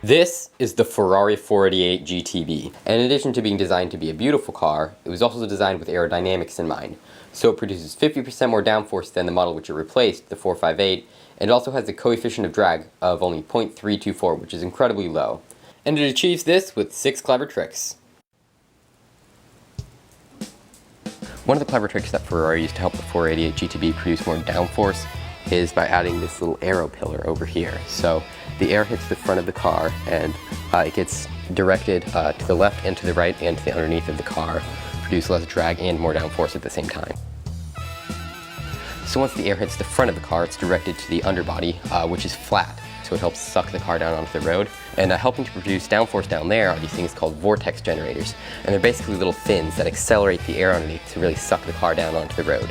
This is the Ferrari 488 GTB, and in addition to being designed to be a beautiful car, it was also designed with aerodynamics in mind. So it produces 50% more downforce than the model which it replaced, the 458, and it also has a coefficient of drag of only 0.324, which is incredibly low. And it achieves this with 6 clever tricks. One of the clever tricks that Ferrari used to help the 488 GTB produce more downforce is by adding this little Aero pillar over here. So the air hits the front of the car and it gets directed to the left and to the right and to the underneath of the car, produce less drag and more downforce at the same time. So once the air hits the front of the car, it's directed to the underbody, which is flat. So it helps suck the car down onto the road. And helping to produce downforce down there are these things called vortex generators. And they're basically little fins that accelerate the air underneath to really suck the car down onto the road.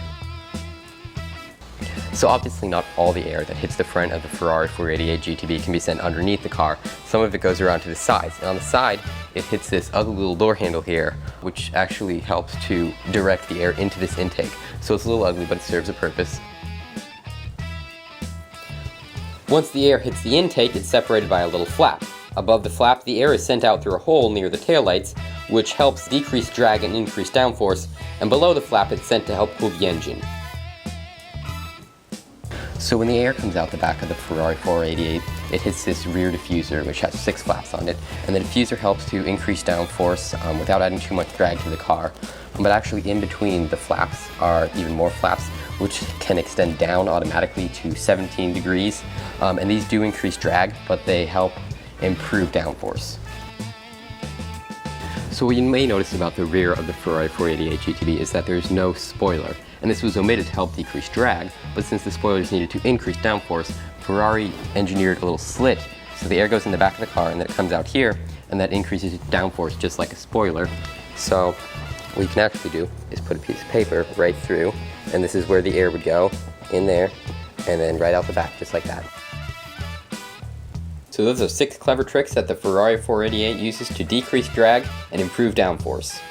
So obviously not all the air that hits the front of the Ferrari 488 GTB can be sent underneath the car. Some of it goes around to the sides. And on the side, it hits this ugly little door handle here, which actually helps to direct the air into this intake. So it's a little ugly, but it serves a purpose. Once the air hits the intake, it's separated by a little flap. Above the flap, the air is sent out through a hole near the taillights, which helps decrease drag and increase downforce, and below the flap, it's sent to help cool the engine. So when the air comes out the back of the Ferrari 488, it hits this rear diffuser, which has 6 flaps on it, and the diffuser helps to increase downforce without adding too much drag to the car. But actually in between the flaps are even more flaps, which can extend down automatically to 17 degrees. And these do increase drag, but they help improve downforce. So what you may notice about the rear of the Ferrari 488 GTB is that there's no spoiler. And this was omitted to help decrease drag, but since the spoilers needed to increase downforce, Ferrari engineered a little slit so the air goes in the back of the car and then it comes out here, and that increases downforce just like a spoiler. So what you can actually do is put a piece of paper right through, and this is where the air would go, in there, and then right out the back, just like that. So those are 6 clever tricks that the Ferrari 488 uses to decrease drag and improve downforce.